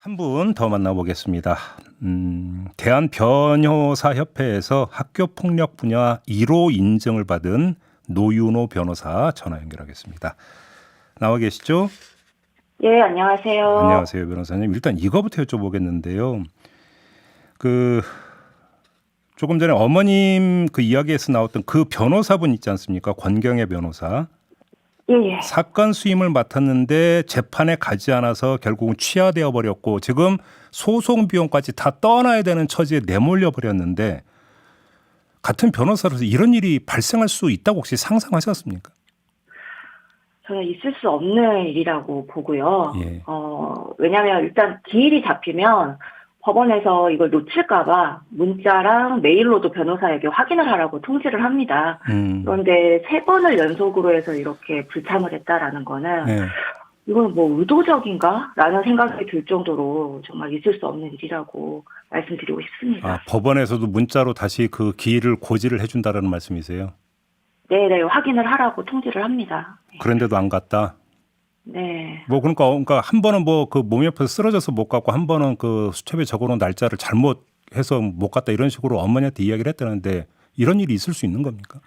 한 분 더 만나보겠습니다. 대한변호사협회에서 학교폭력 분야 1호 인증을 받은 노윤호 변호사 전화 연결하겠습니다. 나와 계시죠? 예, 안녕하세요. 안녕하세요, 변호사님. 일단 이거부터 여쭤보겠는데요. 그 조금 전에 어머님 그 이야기에서 나왔던 그 변호사분 있지 않습니까? 권경애 변호사. 예, 예. 사건 수임을 맡았는데 재판에 가지 않아서 결국은 취하되어 버렸고 지금 소송 비용까지 다 떠나야 되는 처지에 내몰려 버렸는데 같은 변호사로서 이런 일이 발생할 수 있다고 혹시 상상하셨습니까? 저는 있을 수 없는 일이라고 보고요. 예. 왜냐하면 일단 기일이 잡히면 법원에서 이걸 놓칠까봐 문자랑 메일로도 변호사에게 확인을 하라고 통지를 합니다. 그런데 3번을 연속으로 해서 이렇게 불참을 했다라는 거는 네. 이건 뭐 의도적인가? 라는 생각이 들 정도로 정말 있을 수 없는 일이라고 말씀드리고 싶습니다. 아, 법원에서도 문자로 다시 그 기일을 고지를 해준다라는 말씀이세요? 네네, 확인을 하라고 통지를 합니다. 그런데도 안 갔다. 네. 뭐 그러니까 한 번은 뭐 그 몸이 아파서 쓰러져서 못 갔고 한 번은 그 수첩에 적어놓은 날짜를 잘못해서 못 갔다 이런 식으로 어머니한테 이야기를 했다는데 이런 일이 있을 수 있는 겁니까?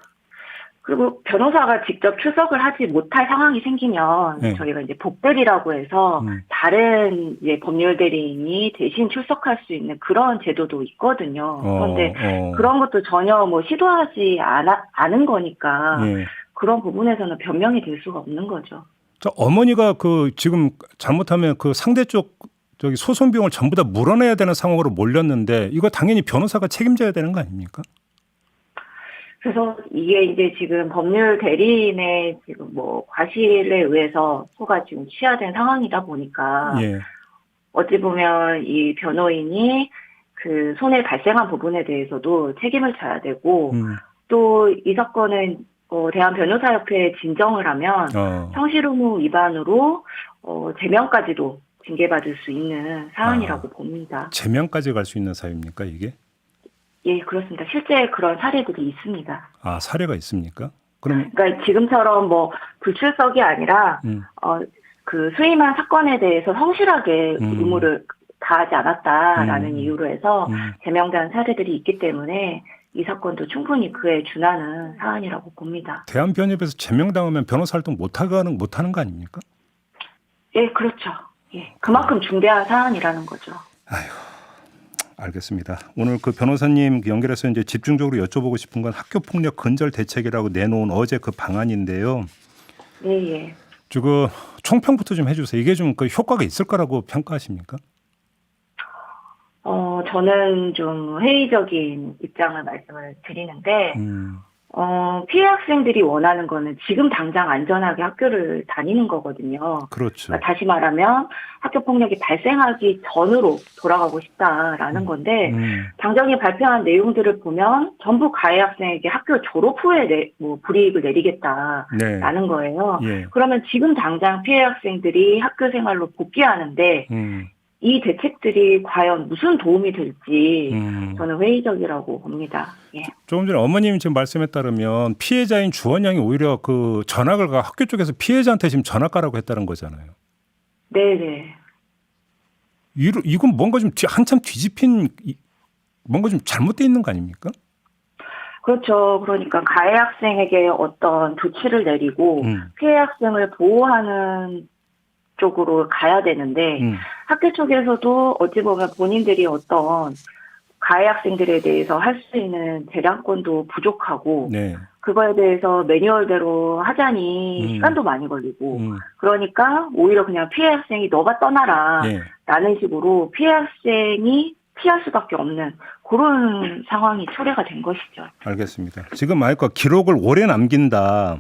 그리고 변호사가 직접 출석을 하지 못할 상황이 생기면 네. 저희가 이제 복대리라고 해서 다른 이제 법률 대리인이 대신 출석할 수 있는 그런 제도도 있거든요. 그런데 그런 것도 전혀 뭐 시도하지 않은 거니까 예. 그런 부분에서는 변명이 될 수가 없는 거죠. 저 어머니가 그 지금 잘못하면 그 상대 쪽 저기 소송 비용을 전부 다 물어내야 되는 상황으로 몰렸는데 이거 당연히 변호사가 책임져야 되는 거 아닙니까? 그래서 이게 이제 지금 법률 대리인의 지금 뭐 과실에 의해서 소가 지금 취하된 상황이다 보니까 예. 어찌 보면 이 변호인이 그 손해 발생한 부분에 대해서도 책임을 져야 되고 또 이 사건은 대한변호사협회에 진정을 하면 성실의무 위반으로 제명까지도 징계받을 수 있는 사안이라고 봅니다. 제명까지 갈 수 있는 사유입니까 이게? 예, 그렇습니다. 실제 그런 사례들이 있습니다. 아, 사례가 있습니까? 그럼 그러니까 지금처럼 뭐 불출석이 아니라 그 수임한 사건에 대해서 성실하게 의무를 다하지 않았다라는 이유로 해서 제명된 사례들이 있기 때문에 이 사건도 충분히 그에 준하는 사안이라고 봅니다. 대한변협에서 제명당하면 변호사 활동 못하는 거 아닙니까? 예, 그렇죠. 예, 그만큼 중대한 사안이라는 거죠. 아휴, 알겠습니다. 오늘 그 변호사님 연결해서 이제 집중적으로 여쭤보고 싶은 건 학교폭력 근절 대책이라고 내놓은 어제 그 방안인데요. 예, 예. 지금 총평부터 좀 해주세요. 이게 좀 그 효과가 있을 거라고 평가하십니까? 저는 좀 회의적인 입장을 말씀을 드리는데, 피해 학생들이 원하는 거는 지금 당장 안전하게 학교를 다니는 거거든요. 그렇죠. 그러니까 다시 말하면 학교 폭력이 발생하기 전으로 돌아가고 싶다라는 건데, 당정이 발표한 내용들을 보면 전부 가해 학생에게 학교 졸업 후에 불이익을 내리겠다라는 거예요. 예. 그러면 지금 당장 피해 학생들이 학교 생활로 복귀하는데, 이 대책들이 과연 무슨 도움이 될지 저는 회의적이라고 봅니다. 예. 조금 전에 어머님이 지금 말씀에 따르면 피해자인 주원 양이 오히려 그 전학을 가 학교 쪽에서 피해자한테 지금 전학 가라고 했다는 거잖아요. 네네. 이건 뭔가 좀 한참 뒤집힌 뭔가 좀 잘못되어 있는 거 아닙니까? 그렇죠. 그러니까 가해 학생에게 어떤 조치를 내리고 피해 학생을 보호하는 쪽으로 가야 되는데 학교 쪽에서도 어찌 보면 본인들이 어떤 가해 학생들에 대해서 할 수 있는 재량권도 부족하고 네. 그거에 대해서 매뉴얼대로 하자니 시간도 많이 걸리고 그러니까 오히려 그냥 피해 학생이 너가 떠나라 라는 식으로 피해 학생이 피할 수밖에 없는 그런 상황이 초래가 된 것이죠. 알겠습니다. 지금 말과 기록을 오래 남긴다.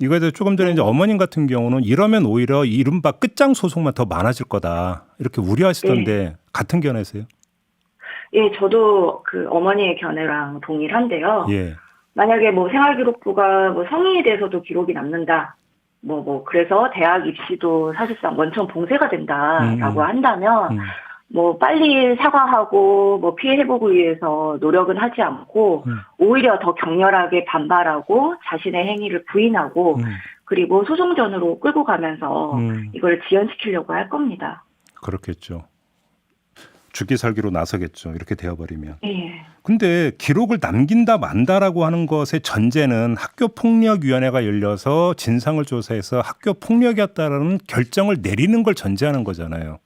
이거에 대해서 조금 전에 이제 어머님 같은 경우는 이러면 오히려 이른바 끝장 소송만 더 많아질 거다. 이렇게 우려하시던데 같은 견해세요? 예, 저도 그 어머니의 견해랑 동일한데요. 예. 만약에 뭐 생활기록부가 뭐 성인이 돼서도 기록이 남는다. 그래서 대학 입시도 사실상 원천 봉쇄가 된다라고 한다면 뭐 빨리 사과하고 뭐 피해 회복을 위해서 노력은 하지 않고 오히려 더 격렬하게 반발하고 자신의 행위를 부인하고 그리고 소송전으로 끌고 가면서 이걸 지연시키려고 할 겁니다. 그렇겠죠. 죽기 살기로 나서겠죠. 이렇게 되어버리면. 예. 근데 기록을 남긴다 만다라고 하는 것의 전제는 학교폭력위원회가 열려서 진상을 조사해서 학교폭력이었다라는 결정을 내리는 걸 전제하는 거잖아요.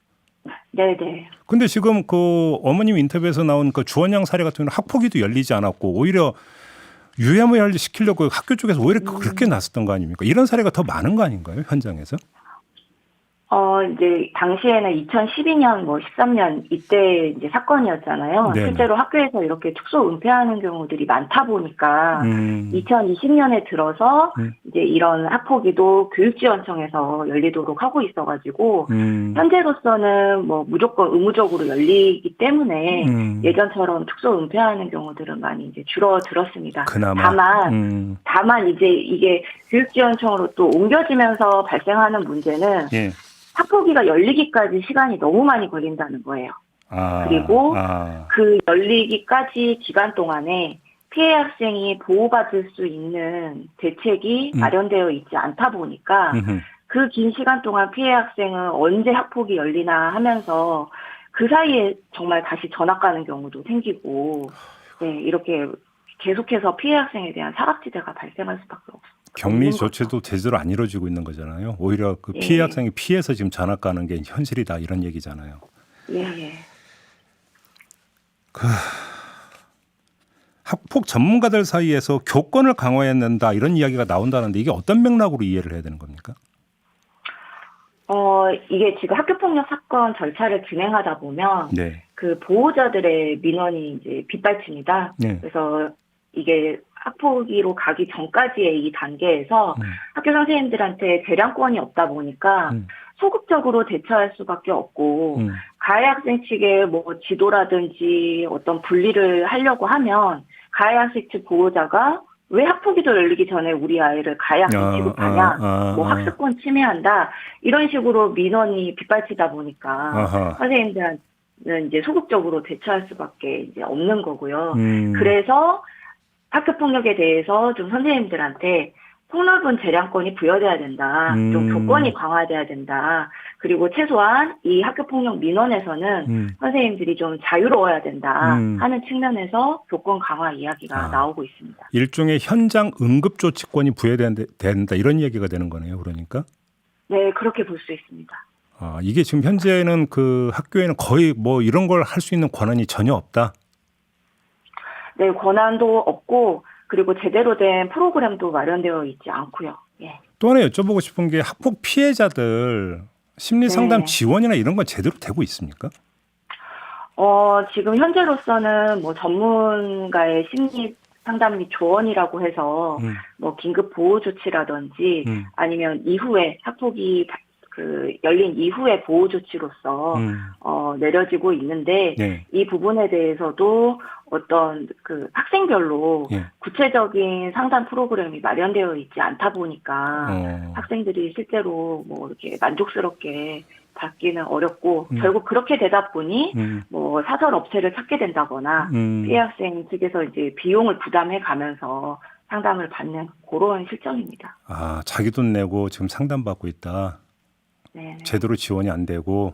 네네. 근데 지금 그 어머님 인터뷰에서 나온 그 주원양 사례 같은 경우는 학폭위도 열리지 않았고 오히려 유야무야를 시키려고 학교 쪽에서 오히려 그렇게 나섰던 거 아닙니까? 이런 사례가 더 많은 거 아닌가요? 현장에서? 이제 당시에는 2012년, 13년 이때 이제 사건이었잖아요. 네네. 실제로 학교에서 이렇게 축소 은폐하는 경우들이 많다 보니까 2020년에 들어서 이제 이런 학폭위도 교육지원청에서 열리도록 하고 있어가지고 현재로서는 뭐 무조건 의무적으로 열리기 때문에 예전처럼 축소 은폐하는 경우들은 많이 이제 줄어들었습니다. 그나마. 다만 이제 이게 교육지원청으로 또 옮겨지면서 발생하는 문제는 예. 학폭위가 열리기까지 시간이 너무 많이 걸린다는 거예요. 그리고 그 열리기까지 기간 동안에 피해 학생이 보호받을 수 있는 대책이 마련되어 있지 않다 보니까 그 긴 시간 동안 피해 학생은 언제 학폭이 열리나 하면서 그 사이에 정말 다시 전학 가는 경우도 생기고 네, 이렇게 계속해서 피해 학생에 대한 사각지대가 발생할 수밖에 없어요. 격리 조치도 제대로 안 이루어지고 있는 거잖아요. 오히려 그 피해 학생이 피해서 지금 전학 가는 게 현실이다 이런 얘기잖아요. 예. 학폭 전문가들 사이에서 교권을 강화해야 된다 이런 이야기가 나온다는데 이게 어떤 맥락으로 이해를 해야 되는 겁니까? 이게 지금 학교폭력 사건 절차를 진행하다 보면 네. 그 보호자들의 민원이 이제 빗발칩니다. 네. 그래서 이게 학폭위로 가기 전까지의 이 단계에서 학교 선생님들한테 재량권이 없다 보니까 소극적으로 대처할 수밖에 없고 가해 학생 측의 뭐 지도라든지 어떤 분리를 하려고 하면 가해 학생 측 보호자가 왜 학폭위도 열리기 전에 우리 아이를 가해 학생 취급하냐, 뭐 학습권 침해한다 이런 식으로 민원이 빗발치다 보니까 선생님들은 이제 소극적으로 대처할 수밖에 이제 없는 거고요. 그래서 학교폭력에 대해서 좀 선생님들한테 폭넓은 재량권이 부여돼야 된다. 좀 교권이 강화돼야 된다. 그리고 최소한 이 학교폭력 민원에서는 선생님들이 좀 자유로워야 된다 하는 측면에서 교권 강화 이야기가 나오고 있습니다. 일종의 현장 응급조치권이 부여된다 이런 얘기가 되는 거네요. 그러니까? 네, 그렇게 볼 수 있습니다. 이게 지금 현재는 그 학교에는 거의 뭐 이런 걸 할 수 있는 권한이 전혀 없다? 네, 권한도 없고 그리고 제대로 된 프로그램도 마련되어 있지 않고요. 예. 또 하나 여쭤보고 싶은 게 학폭 피해자들 심리상담 지원이나 이런 건 제대로 되고 있습니까? 지금 현재로서는 뭐 전문가의 심리 상담 및 조언이라고 해서 뭐 긴급 보호 조치라든지 아니면 이후에 학폭이 열린 이후의 보호 조치로서 내려지고 있는데 이 부분에 대해서도 어떤 그 학생별로 구체적인 상담 프로그램이 마련되어 있지 않다 보니까 학생들이 실제로 뭐 이렇게 만족스럽게 받기는 어렵고 결국 그렇게 되다 보니 뭐 사설 업체를 찾게 된다거나 피해 학생 측에서 이제 비용을 부담해 가면서 상담을 받는 그런 실정입니다. 자기 돈 내고 지금 상담받고 있다. 네네. 제대로 지원이 안 되고.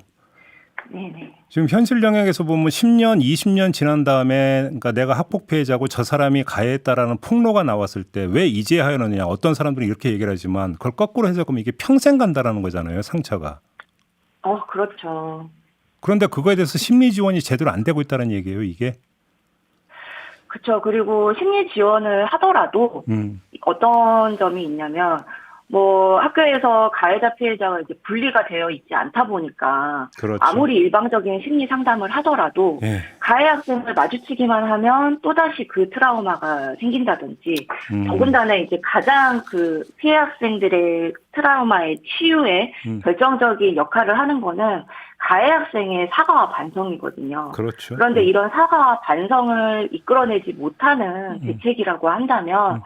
네네. 지금 현실 영역에서 보면 10년, 20년 지난 다음에 그러니까 내가 학폭 피해자고 저 사람이 가해했다라는 폭로가 나왔을 때 왜 이제 하느냐. 어떤 사람들은 이렇게 얘기를 하지만 그걸 거꾸로 해석하면 이게 평생 간다라는 거잖아요. 상처가. 그렇죠. 그런데 그거에 대해서 심리 지원이 제대로 안 되고 있다는 얘기예요, 이게? 그렇죠. 그리고 심리 지원을 하더라도 어떤 점이 있냐면 뭐 학교에서 가해자 피해자가 이제 분리가 되어 있지 않다 보니까 그렇죠. 아무리 일방적인 심리 상담을 하더라도 가해 학생을 마주치기만 하면 또다시 그 트라우마가 생긴다든지 더군다나 이제 가장 그 피해 학생들의 트라우마의 치유에 결정적인 역할을 하는 거는 가해 학생의 사과와 반성이거든요. 그렇죠. 그런데 이런 사과와 반성을 이끌어내지 못하는 대책이라고 한다면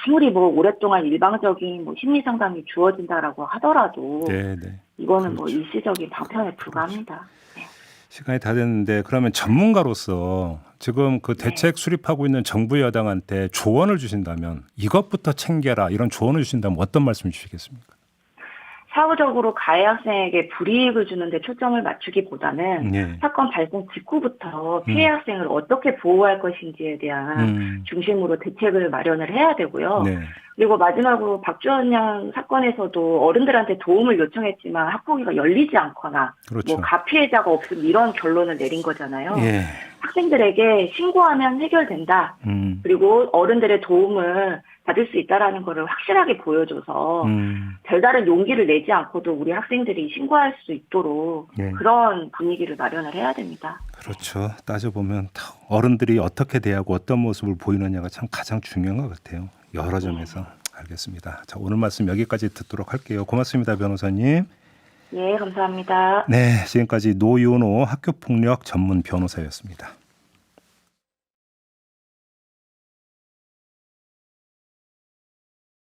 아무리 뭐 오랫동안 일방적인 뭐 심리 상담이 주어진다라고 하더라도 이거는 뭐 일시적인 방편에 불과합니다. 네. 시간이 다 됐는데 그러면 전문가로서 지금 그 대책 수립하고 있는 정부 여당한테 조언을 주신다면 이것부터 챙겨라 이런 조언을 주신다면 어떤 말씀 주시겠습니까? 사후적으로 가해 학생에게 불이익을 주는 데 초점을 맞추기보다는 네. 사건 발생 직후부터 피해 학생을 어떻게 보호할 것인지에 대한 중심으로 대책을 마련을 해야 되고요. 네. 그리고 마지막으로 박주원 양 사건에서도 어른들한테 도움을 요청했지만 학폭위가 열리지 않거나 그렇죠. 뭐 가피해자가 없음 이런 결론을 내린 거잖아요. 예. 학생들에게 신고하면 해결된다. 그리고 어른들의 도움을 받을 수 있다라는 거를 확실하게 보여줘서 별다른 용기를 내지 않고도 우리 학생들이 신고할 수 있도록 예. 그런 분위기를 마련을 해야 됩니다. 그렇죠. 따져보면 어른들이 어떻게 대하고 어떤 모습을 보이느냐가 참 가장 중요한 것 같아요. 여러 점에서. 알겠습니다. 자, 오늘 말씀 여기까지 듣도록 할게요. 고맙습니다, 변호사님. 예, 감사합니다. 네, 지금까지 노윤호 학교폭력 전문 변호사였습니다.